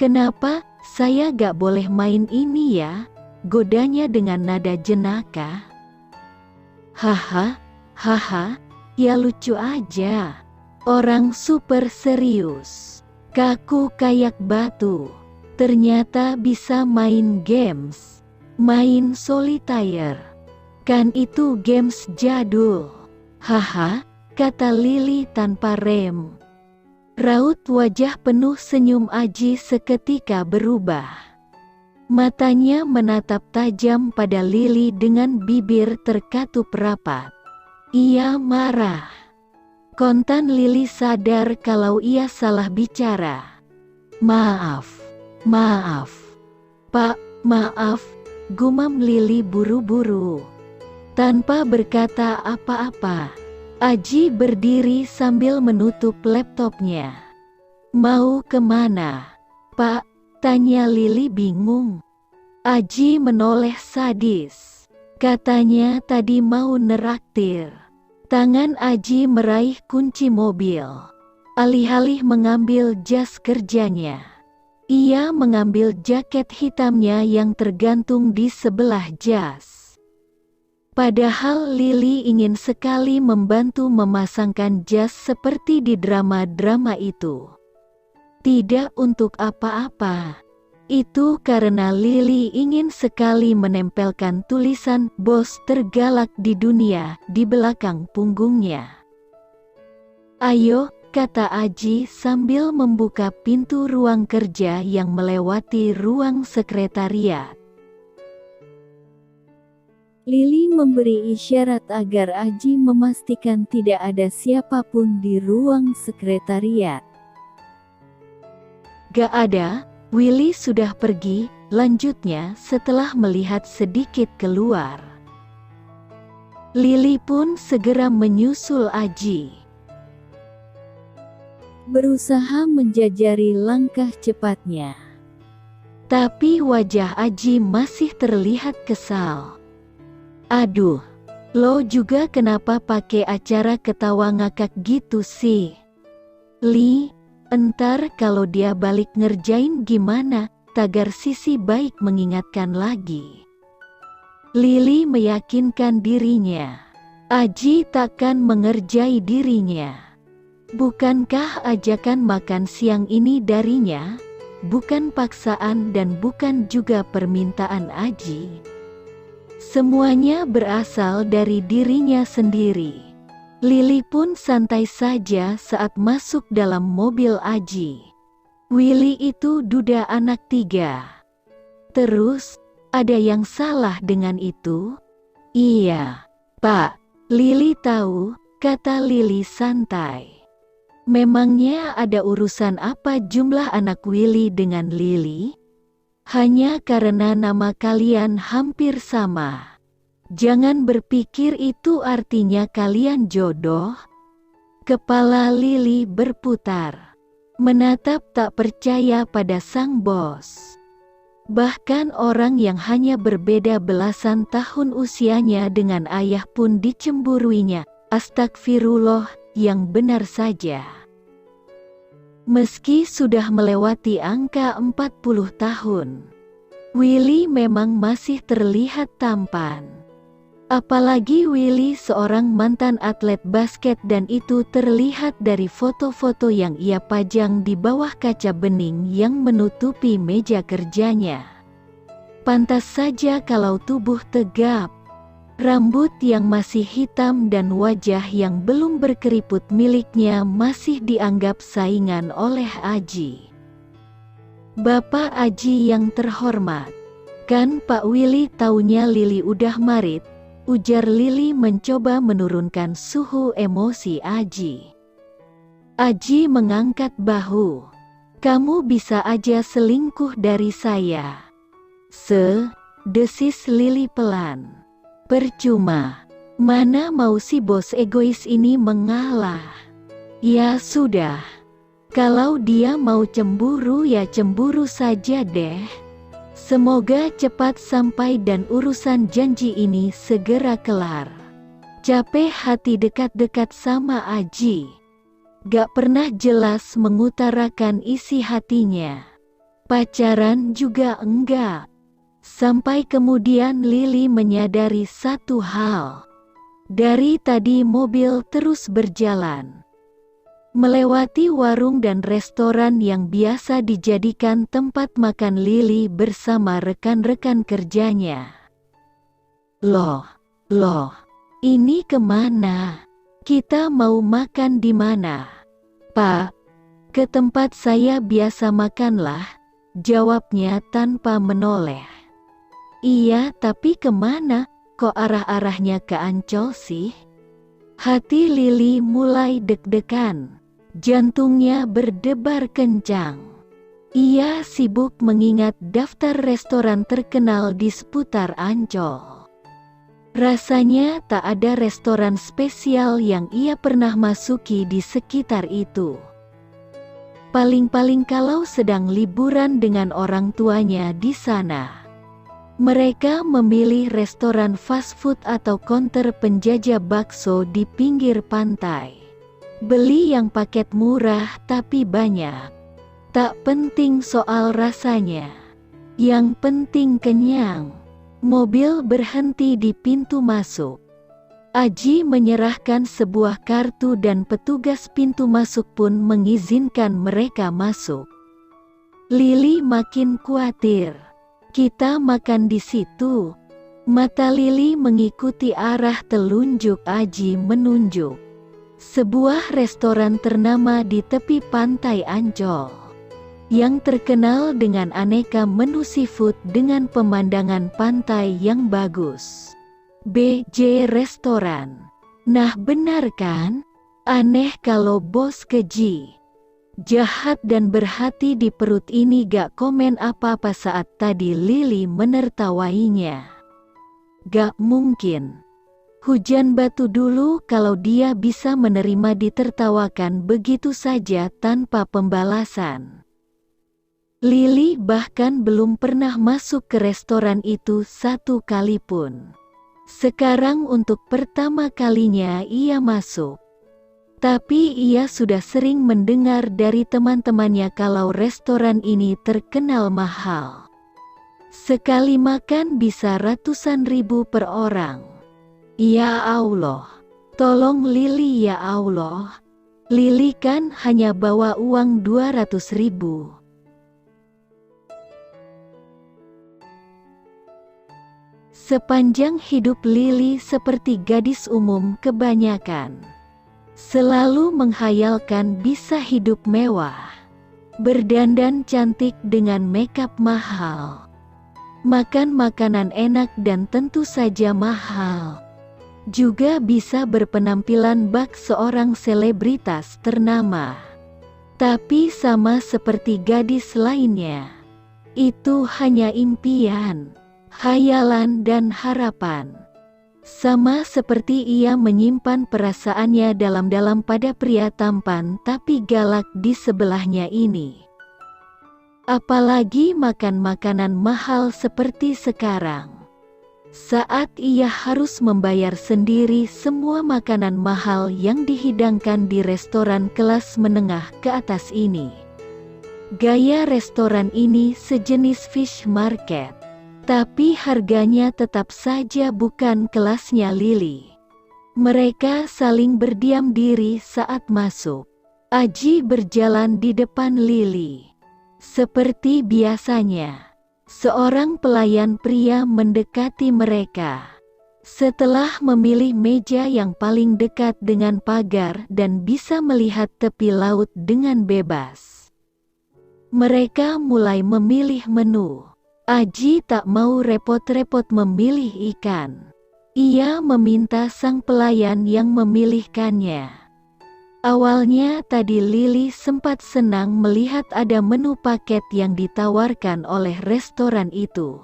Kenapa saya gak boleh main ini ya? Godanya dengan nada jenaka. Haha, haha, ya lucu aja. Orang super serius, kaku kayak batu. Ternyata bisa main games, main solitaire. Kan itu games jadul. Haha, kata Lili tanpa rem. Raut wajah penuh senyum Aji seketika berubah. Matanya menatap tajam pada Lili dengan bibir terkatup rapat. Ia marah. Kontan Lili sadar kalau ia salah bicara. Maaf, maaf. Pak, maaf, gumam Lili buru-buru. Tanpa berkata apa-apa, Aji berdiri sambil menutup laptopnya. Mau kemana, Pak? Tanya Lili bingung. Aji menoleh sadis. Katanya tadi mau neraktir. Tangan Aji meraih kunci mobil. Alih-alih mengambil jas kerjanya, ia mengambil jaket hitamnya yang tergantung di sebelah jas. Padahal Lili ingin sekali membantu memasangkan jas seperti di drama-drama itu. Tidak untuk apa-apa. Itu karena Lili ingin sekali menempelkan tulisan "Bos tergalak di dunia" di belakang punggungnya. Ayo, kata Aji sambil membuka pintu ruang kerja yang melewati ruang sekretariat. Lili memberi isyarat agar Aji memastikan tidak ada siapapun di ruang sekretariat. Gak ada, Willy sudah pergi, lanjutnya setelah melihat sedikit keluar. Lili pun segera menyusul Aji. Berusaha menjajari langkah cepatnya. Tapi wajah Aji masih terlihat kesal. Aduh, lo juga kenapa pakai acara ketawa ngakak gitu sih? Li, entar kalau dia balik ngerjain gimana? Tagar Sisi baik mengingatkan lagi. Lili meyakinkan dirinya. Aji takkan mengerjai dirinya. Bukankah ajakan makan siang ini darinya? Bukan paksaan dan bukan juga permintaan Aji. Semuanya berasal dari dirinya sendiri. Lili pun santai saja saat masuk dalam mobil Aji. Willy itu duda anak 3. Terus, ada yang salah dengan itu? Iya, Pak. Lili tahu, kata Lili santai. Memangnya ada urusan apa jumlah anak Willy dengan Lili? Hanya karena nama kalian hampir sama. Jangan berpikir itu artinya kalian jodoh. Kepala Lili berputar, menatap tak percaya pada sang bos. Bahkan orang yang hanya berbeda belasan tahun usianya dengan ayah pun dicemburuinya. Astagfirullah, yang benar saja. Meski sudah melewati angka 40 tahun, Willy memang masih terlihat tampan. Apalagi Willy seorang mantan atlet basket dan itu terlihat dari foto-foto yang ia pajang di bawah kaca bening yang menutupi meja kerjanya. Pantas saja kalau tubuh tegap, rambut yang masih hitam dan wajah yang belum berkeriput miliknya masih dianggap saingan oleh Aji. Bapak Aji yang terhormat, kan Pak Willy taunya Lili udah marit, ujar Lili mencoba menurunkan suhu emosi Aji. Aji mengangkat bahu. Kamu bisa aja selingkuh dari saya. Desis Lili pelan. Percuma. Mana mau si bos egois ini mengalah. Ya sudah. Kalau dia mau cemburu ya cemburu saja deh. Semoga cepat sampai dan urusan janji ini segera kelar. Capek hati dekat-dekat sama Aji. Gak pernah jelas mengutarakan isi hatinya. pacaran juga enggak. Sampai kemudian Lily menyadari satu hal. Dari tadi mobil terus berjalan, melewati warung dan restoran yang biasa dijadikan tempat makan Lily bersama rekan-rekan kerjanya. Loh, ini kemana? Kita mau makan di mana? Pak, ke tempat saya biasa makanlah, jawabnya tanpa menoleh. Iya, tapi kemana? Kok arah-arahnya ke Ancol sih? Hati Lily mulai deg-degan. Jantungnya berdebar kencang. Ia sibuk mengingat daftar restoran terkenal di seputar Ancol. Rasanya tak ada restoran spesial yang ia pernah masuki di sekitar itu. Paling-paling kalau sedang liburan dengan orang tuanya di sana. Mereka memilih restoran fast food atau counter penjajah bakso di pinggir pantai. Beli yang paket murah tapi banyak. Tak penting soal rasanya. Yang penting kenyang. Mobil berhenti di pintu masuk. Aji menyerahkan sebuah kartu dan petugas pintu masuk pun mengizinkan mereka masuk. Lily makin khawatir. Kita makan di situ. Mata Lily mengikuti arah telunjuk Aji menunjuk. Sebuah restoran ternama di tepi pantai Ancol. Yang terkenal dengan aneka menu seafood dengan pemandangan pantai yang bagus. BJ Restoran. Nah benar kan? Aneh kalau bos keji. Jahat dan berhati di perut ini gak komen apa-apa saat tadi Lily menertawainya. Gak mungkin. Hujan batu dulu kalau dia bisa menerima ditertawakan begitu saja tanpa pembalasan. Lily bahkan belum pernah masuk ke restoran itu satu kali pun. Sekarang untuk pertama kalinya ia masuk. Tapi ia sudah sering mendengar dari teman-temannya kalau restoran ini terkenal mahal. Sekali makan bisa ratusan ribu per orang. Ya Allah, tolong Lily ya Allah. Lily kan hanya bawa uang 200 ribu. Sepanjang hidup Lily seperti gadis umum kebanyakan. Selalu menghayalkan bisa hidup mewah, berdandan cantik dengan makeup mahal, makan makanan enak dan tentu saja mahal, juga bisa berpenampilan bak seorang selebritas ternama. Tapi sama seperti gadis lainnya, itu hanya impian, khayalan dan harapan. Sama seperti ia menyimpan perasaannya dalam-dalam pada pria tampan tapi galak di sebelahnya ini. Apalagi makan makanan mahal seperti sekarang. Saat ia harus membayar sendiri semua makanan mahal yang dihidangkan di restoran kelas menengah ke atas ini. Gaya restoran ini sejenis fish market. Tapi harganya tetap saja bukan kelasnya Lily. Mereka saling berdiam diri saat masuk. Aji berjalan di depan Lily. Seperti biasanya, seorang pelayan pria mendekati mereka. Setelah memilih meja yang paling dekat dengan pagar dan bisa melihat tepi laut dengan bebas, mereka mulai memilih menu. Aji tak mau repot-repot memilih ikan. Ia meminta sang pelayan yang memilihkannya. Awalnya tadi Lily sempat senang melihat ada menu paket yang ditawarkan oleh restoran itu.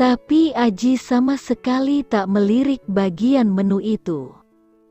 Tapi Aji sama sekali tak melirik bagian menu itu.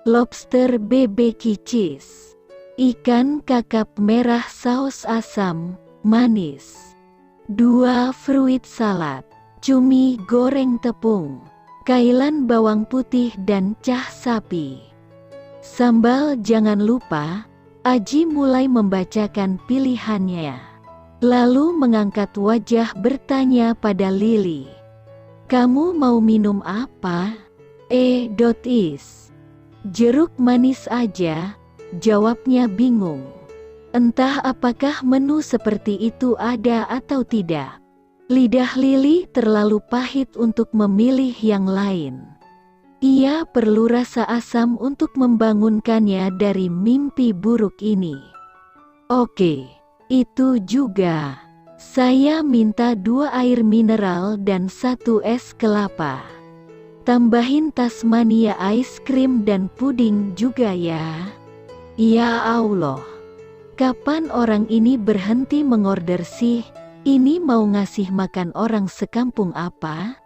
Lobster BBQ cheese, ikan kakap merah saus asam, manis. 2 fruit salad, cumi goreng tepung, kailan bawang putih dan cah sapi. Sambal jangan lupa. Aji mulai membacakan pilihannya. lalu mengangkat wajah bertanya pada Lily. "Kamu mau minum apa?" Is. "Jeruk manis aja," jawabnya bingung. Entah apakah menu seperti itu ada atau tidak. Lidah Lily terlalu pahit untuk memilih yang lain. Ia perlu rasa asam untuk membangunkannya dari mimpi buruk ini. "Oke, itu juga. Saya minta 2 air mineral dan 1 es kelapa. Tambahin Tasmania ice cream dan puding juga ya." Ya Allah, kapan orang ini berhenti mengorder sih? Ini mau ngasih makan orang sekampung apa?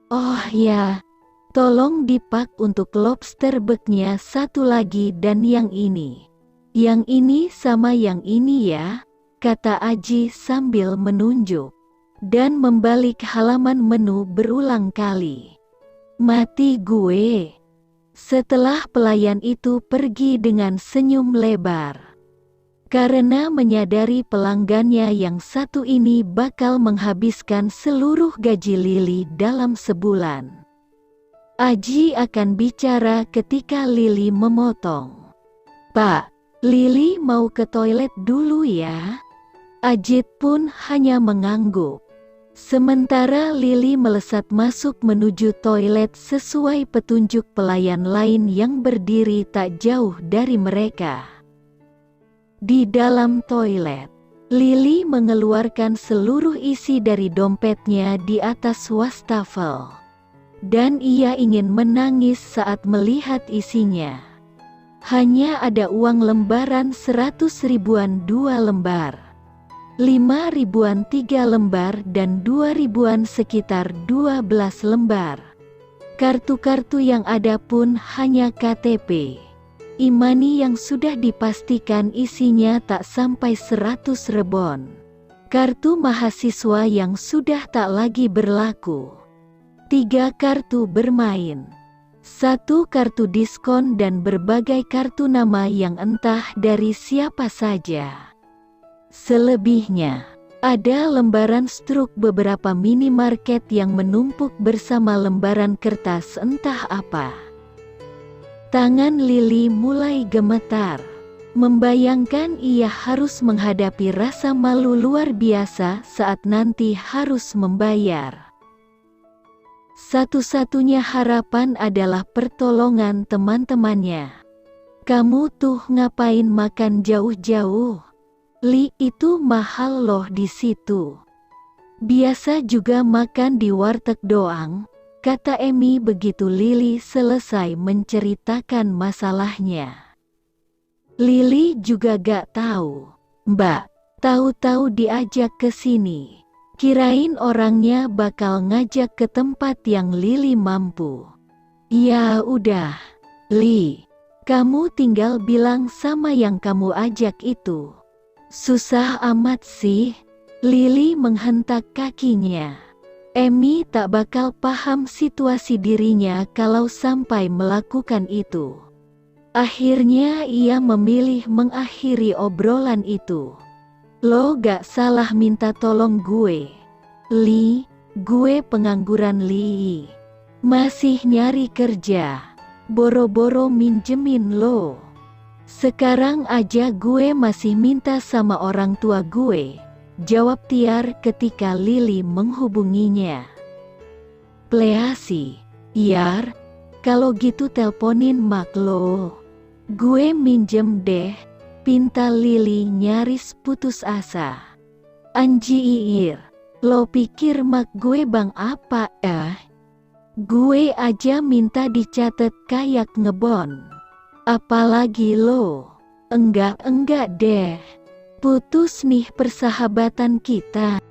"Oh ya, tolong dipak untuk lobster beknya 1 lagi dan yang ini. Yang ini sama yang ini ya," kata Aji sambil menunjuk. Dan membalik halaman menu berulang kali. "Mati gue." Setelah pelayan itu pergi dengan senyum lebar. Karena menyadari pelanggannya yang satu ini bakal menghabiskan seluruh gaji Lily dalam sebulan. Aji akan bicara ketika Lily memotong. "Pak, Lily mau ke toilet dulu ya." Ajit pun hanya mengangguk. Sementara Lily melesat masuk menuju toilet sesuai petunjuk pelayan lain yang berdiri tak jauh dari mereka. Di dalam toilet, Lily mengeluarkan seluruh isi dari dompetnya di atas wastafel. Dan ia ingin menangis saat melihat isinya. Hanya ada uang lembaran 100 ribuan 2 lembar. 5 ribuan 3 lembar dan 2 ribuan sekitar 12 lembar. Kartu-kartu yang ada pun hanya KTP. E-money yang sudah dipastikan isinya tak sampai 100 rebon. Kartu mahasiswa yang sudah tak lagi berlaku. 3 kartu bermain. 1 kartu diskon dan berbagai kartu nama yang entah dari siapa saja. Selebihnya, ada lembaran struk beberapa minimarket yang menumpuk bersama lembaran kertas entah apa. Tangan Lily mulai gemetar, membayangkan ia harus menghadapi rasa malu luar biasa saat nanti harus membayar. Satu-satunya harapan adalah pertolongan teman-temannya. "Kamu tuh ngapain makan jauh-jauh? Li, itu mahal loh di situ. Biasa juga makan di warteg doang," kata Emi begitu Lily selesai menceritakan masalahnya. Lily juga gak tahu. "Mbak, tahu-tahu diajak ke sini. Kirain orangnya bakal ngajak ke tempat yang Lily mampu." "Ya udah, Li, kamu tinggal bilang sama yang kamu ajak itu." "Susah amat sih." Lily menghentak kakinya. Emi tak bakal paham situasi dirinya kalau sampai melakukan itu. Akhirnya ia memilih mengakhiri obrolan itu. "Lo gak salah minta tolong gue, Li. Gue pengangguran, Li. Masih nyari kerja. Boro-boro minjemin lo. Sekarang aja gue masih minta sama orang tua gue," jawab Tiar ketika Lily menghubunginya. "Pleasi, Yar, kalau gitu telponin mak lo. Gue minjem deh," pinta Lily nyaris putus asa. "Anjir, lo pikir mak gue bang apa? Gue aja minta dicatet kayak ngebon. Apalagi lo." Enggak deh. Putus nih persahabatan kita."